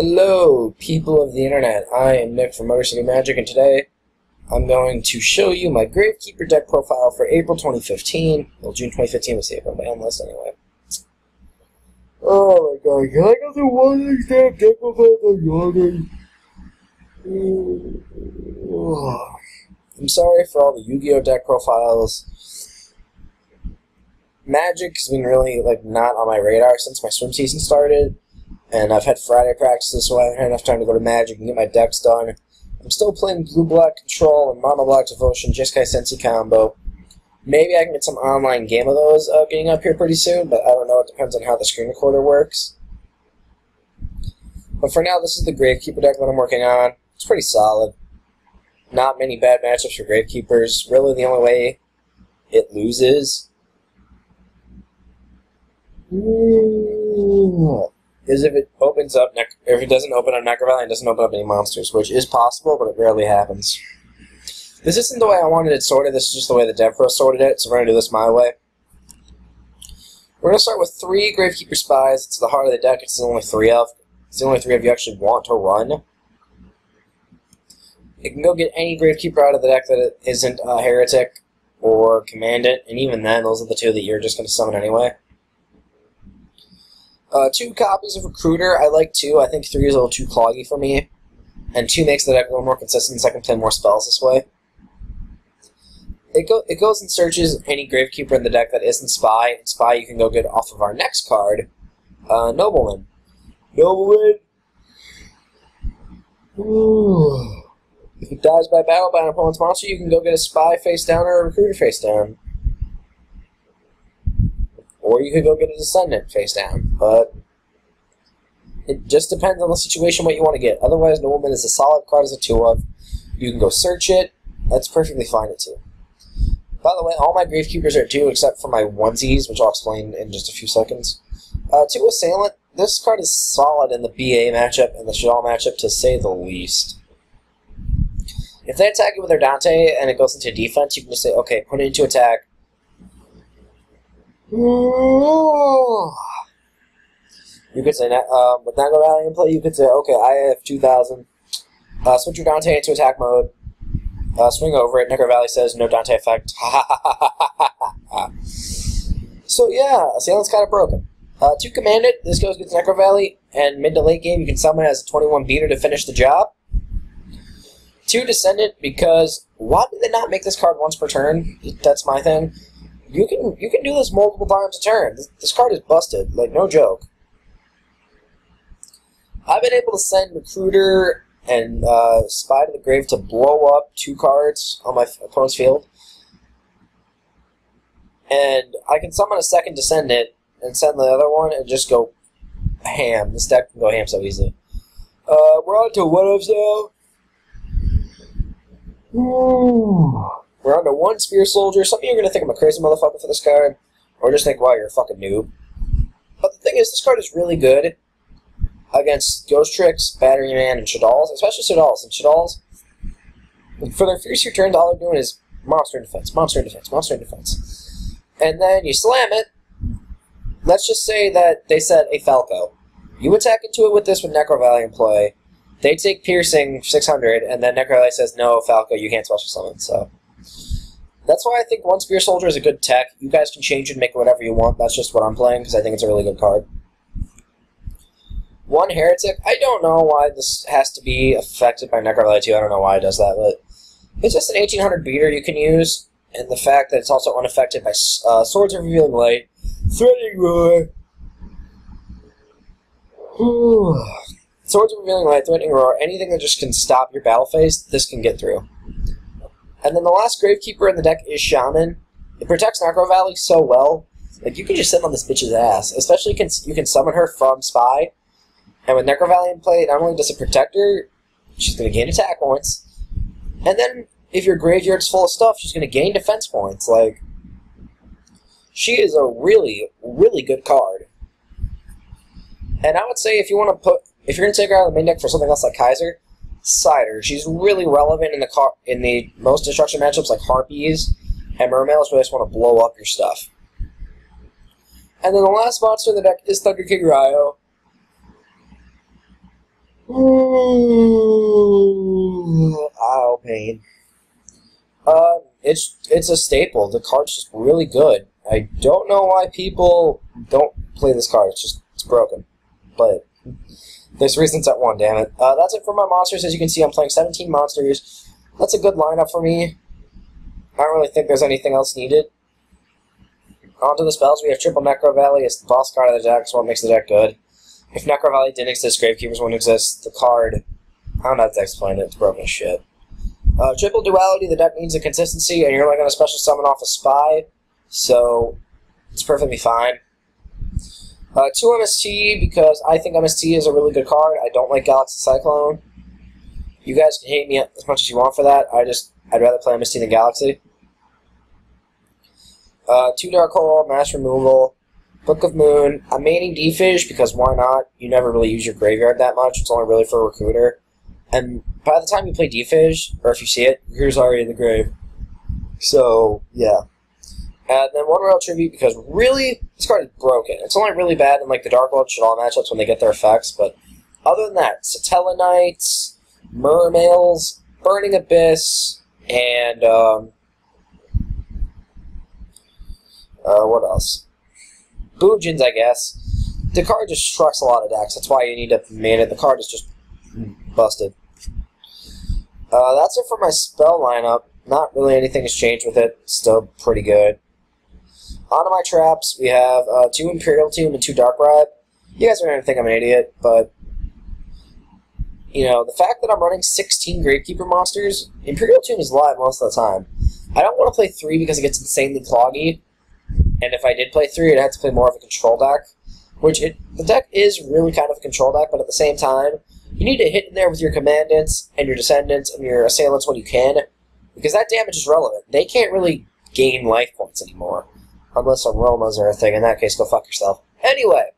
Hello, people of the internet. I am Nick from Motor City Magic, and today I'm going to show you my Gravekeeper deck profile for April 2015. Well, June 2015 was the April Banlist anyway. Oh my god, can I go through one of these damn deck profiles? I'm yawning. I'm sorry for all the Yu-Gi-Oh! Deck profiles. Magic has been really not on my radar since my swim season started. And I've had Friday practices, so I haven't had enough time to go to Magic and get my decks done. I'm still playing Blue-Black Control and Mono-Black Devotion, Jeskai Sensi combo. Maybe I can get some online game of those getting up here pretty soon, but I don't know. It depends on how the screen recorder works. But for now, this is the Gravekeeper deck that I'm working on. It's pretty solid. Not many bad matchups for Gravekeepers. Really, the only way it loses is if it opens up, if it doesn't open up Necro Valley and doesn't open up any monsters, which is possible, but it rarely happens. This isn't the way I wanted it sorted, this is just the way the Dev Pro sorted it, so we're going to do this my way. We're going to start with 3 Gravekeeper Spies. It's the heart of the deck, it's the only 3 of. It's the only 3 of you actually want to run. You can go get any Gravekeeper out of the deck that isn't Heretic or Commandant, and even then, those are the 2 that you're just going to summon anyway. 2 copies of Recruiter. I like 2. I think 3 is a little too cloggy for me. And 2 makes the deck a little more consistent, so I can play more spells this way. It goes and searches any Gravekeeper in the deck that isn't Spy. And Spy you can go get off of our next card, Nobleman. Nobleman! If it dies by battle by an opponent's monster, you can go get a Spy face down or a Recruiter face down. Or you could go get a Descendant face down, but it just depends on the situation what you want to get. Otherwise, Nobleman is a solid card as a 2 of. You can go search it. That's perfectly fine at 2. By the way, all my Gravekeepers are 2 except for my onesies, which I'll explain in just a few seconds. 2 Assailant. This card is solid in the BA matchup and the Shadal matchup, to say the least. If they attack it with their Dante and it goes into defense, you can just say, okay, put it into attack. You could say, with Necro Valley in play, you could say, okay, I have 2,000. Switch your Dante into attack mode. Swing over it. Necro Valley says, no Dante effect. So yeah, Assailant's kind of broken. 2 Commandant. This goes against Necro Valley, and mid to late game, you can summon it as a 21 beater to finish the job. 2 Descendant, because why did they not make this card once per turn? That's my thing. You can do this multiple times a turn. This card is busted, like no joke. I've been able to send Recruiter and Spy to the Grave to blow up 2 cards on my opponent's field. And I can summon a second Descendant and send the other one and just go ham. This deck can go ham so easily. We're on to what-ifs now. We're on to 1 Spear Soldier. Some of you are going to think I'm a crazy motherfucker for this card, or just think, wow, you're a fucking noob. But the thing is, this card is really good against Ghost Tricks, Battery Man, and Shadals, especially Shadals. And Shadals, for their first few turns, all they're doing is monster defense, monster defense, monster defense. And then you slam it. Let's just say that they said a Falco. You attack into it with this with Necro Valley in play. They take Piercing 600, and then Necro Valley says, no, Falco, you can't special summon, so. That's why I think 1 Spear Soldier is a good tech. You guys can change it and make it whatever you want. That's just what I'm playing, because I think it's a really good card. 1 Heretic. I don't know why this has to be affected by Necro Valley 2. I don't know why it does that, but it's just an 1800 beater you can use, and the fact that it's also unaffected by Swords of Revealing Light, Threatening Roar. Swords of Revealing Light, Threatening Roar, anything that just can stop your battle phase, this can get through. And then the last Gravekeeper in the deck is Shaman. It protects Necro Valley so well. Like, you can just sit on this bitch's ass. Especially you can summon her from Spy. And with Necro Valley in play, not only does it protect her, she's going to gain attack points. And then, if your graveyard's full of stuff, she's going to gain defense points. Like, she is a really, really good card. And I would say if you're going to take her out of the main deck for something else like Kaiser, Cider. She's really relevant in the most destruction matchups like Harpies and Mermails, where they just want to blow up your stuff. And then the last monster in the deck is Thunder King Ryo. Ow, pain. It's a staple. The card's just really good. I don't know why people don't play this card. It's broken. But there's reasons at one, damn it. That's it for my monsters. As you can see, I'm playing 17 monsters. That's a good lineup for me. I don't really think there's anything else needed. Onto the spells, we have Triple Necro Valley. It's the boss card of the deck. It's what makes the deck good. If Necro Valley didn't exist, Gravekeepers wouldn't exist. The card, I don't know how to explain it. It's broken as shit. Triple Duality, the deck needs a consistency, and you're only going to special summon off a Spy, so it's perfectly fine. 2 MST, because I think MST is a really good card. I don't like Galaxy Cyclone. You guys can hate me as much as you want for that. I'd rather play MST than Galaxy. 2 Dark Hole, Mass Removal, Book of Moon. I'm maining D-Fish because why not? You never really use your graveyard that much. It's only really for a Recruiter. And by the time you play D-Fish, or if you see it, Recruiter's already in the grave. So, yeah. And then 1 Royal Tribute because really, this card is broken. It's only really bad in like the Dark World Shaddoll matchups when they get their effects, but other than that, Satella Knights, Mermails, Burning Abyss, and what else? Boojins, I guess. The card just trucks a lot of decks. That's why you need to man it. The card is just busted. That's it for my spell lineup. Not really anything has changed with it. Still pretty good. Onto my traps, we have 2 Imperial Tomb and 2 Dark Bribe. You guys are going to think I'm an idiot, but you know, the fact that I'm running 16 Gravekeeper monsters, Imperial Tomb is live most of the time. I don't want to play 3 because it gets insanely cloggy. And if I did play 3, I'd have to play more of a control deck. The deck is really kind of a control deck, but at the same time, you need to hit in there with your Commandants and your Descendants and your Assailants when you can, because that damage is relevant. They can't really gain life points anymore, unless Aromas are a thing. In that case, go fuck yourself. Anyway,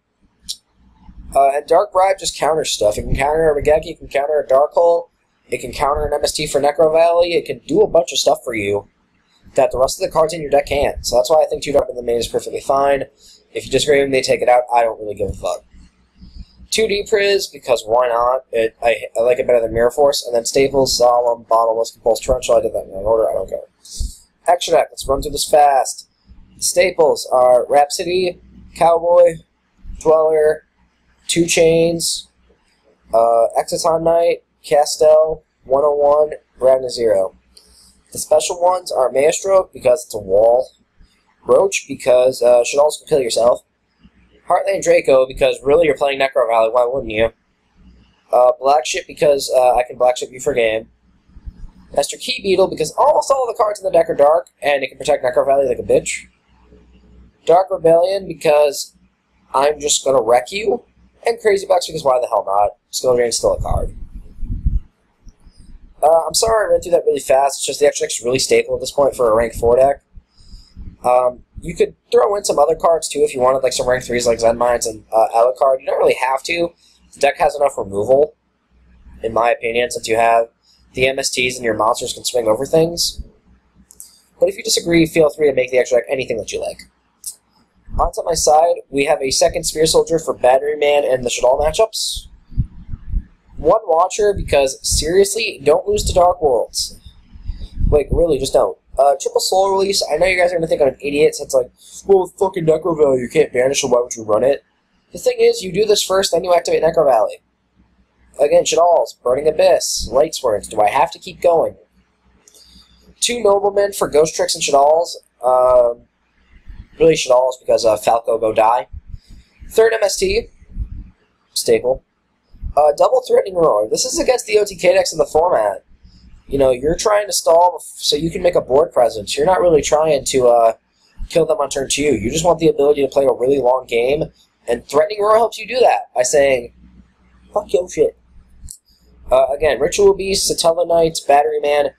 and Dark Bribe just counters stuff. It can counter a Regeki, it can counter a Dark Hole, it can counter an MST for Necro Valley, it can do a bunch of stuff for you that the rest of the cards in your deck can't. So that's why I think 2 Dark in the main is perfectly fine. If you disagree with me, take it out. I don't really give a fuck. 2 Depriz, because why not? I like it better than Mirror Force. And then Staples, Solemn, Bottomless, Compulse, Torrential. I did that in wrong order. I don't care. Extra deck. Let's run through this fast. Staples are Rhapsody, Cowboy, Dweller, 2 Chains, Exciton Knight, Castel, 101, Ragna Zero. The special ones are Maelstrom, because it's a wall. Roach, because should also kill yourself. Heartland Draco, because really you're playing Necro Valley, why wouldn't you? Black Ship, because I can Black Ship you for game. Esther Key Beetle, because almost all of the cards in the deck are dark, and it can protect Necro Valley like a bitch. Dark Rebellion, because I'm just gonna wreck you. And Crazy Bucks, because why the hell not? Skill Drain's still a card. I'm sorry I ran through that really fast. It's just the extra deck's really staple at this point for a rank 4 deck. You could throw in some other cards too if you wanted, like some rank 3s like Zen Mines and Alucard. You don't really have to. The deck has enough removal, in my opinion, since you have the MSTs and your monsters can swing over things. But if you disagree, feel free to make the extra deck anything that you like. Onto my side, we have a 2nd Spear Soldier for Battery Man and the Shaddoll matchups. 1 Watcher, because seriously, don't lose to Dark Worlds. Like, really, just don't. Triple Soul Release, I know you guys are going to think I'm an idiot, so it's like, well, fucking Necro Valley, you can't banish, so why would you run it? The thing is, you do this first, then you activate Necro Valley. Again, Shaddolls, Burning Abyss, Light Swords, do I have to keep going? 2 Noblemen for Ghost Tricks and Shaddolls. Really Shaddolls, because Falco go die. 3rd MST, staple. Double Threatening Roar. This is against the OTK decks in the format. You know, you're trying to stall so you can make a board presence. You're not really trying to kill them on turn 2. You just want the ability to play a really long game, and Threatening Roar helps you do that by saying, fuck your shit. Again, Ritual Beast, Satella Knights, Battery Man,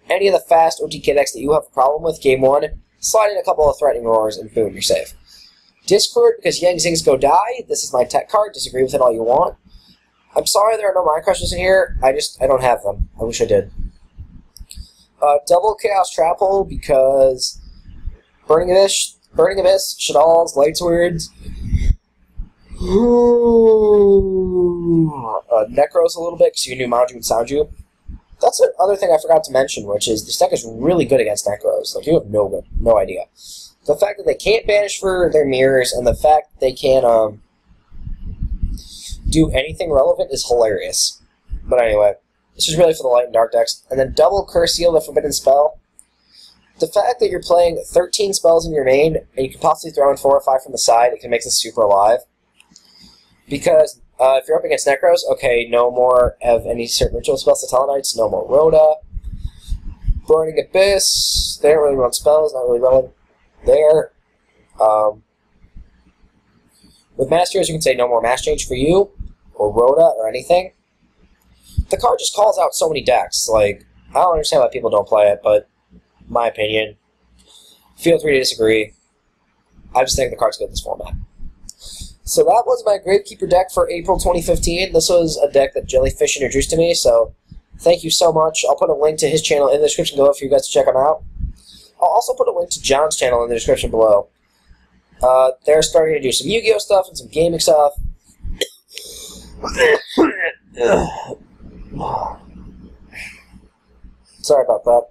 any of the fast OTK decks that you have a problem with, game 1, slide in a couple of Threatening Roars, and boom, you're safe. Discord, because Yang Zings go die. This is my tech card. Disagree with it all you want. I'm sorry there are no Mind Crushers in here. I don't have them. I wish I did. Double Chaos Trap Hole, because Burning Abyss, Shaddolls, Light Swords, Necros a little bit, because you knew Manju and Sanju. That's another thing I forgot to mention, which is this deck is really good against Necros. Like, you have no idea. The fact that they can't banish for their mirrors, and the fact that they can't do anything relevant is hilarious. But anyway, this is really for the light and dark decks. And then double Curse Seal, the Forbidden Spell. The fact that you're playing 13 spells in your main, and you can possibly throw in 4 or 5 from the side, it can make this super alive. Because if you're up against Necros, okay, no more of any certain ritual spells to Tellarknights, no more Rhoda. Burning Abyss, they don't really run spells, not really relevant there. With Masters, you can say no more Mass Change for you, or Rhoda, or anything. The card just calls out so many decks. Like, I don't understand why people don't play it, but my opinion. Feel free to disagree. I just think the card's good in this format. So that was my Gravekeeper deck for April 2015. This was a deck that Jellyfish introduced to me, so thank you so much. I'll put a link to his channel in the description below for you guys to check him out. I'll also put a link to John's channel in the description below. They're starting to do some Yu-Gi-Oh! Stuff and some gaming stuff. Sorry about that.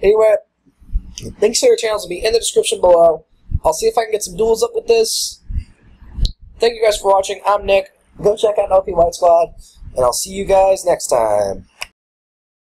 Anyway, links to their channels will be in the description below. I'll see if I can get some duels up with this. Thank you guys for watching. I'm Nick. Go check out OP White Squad, and I'll see you guys next time.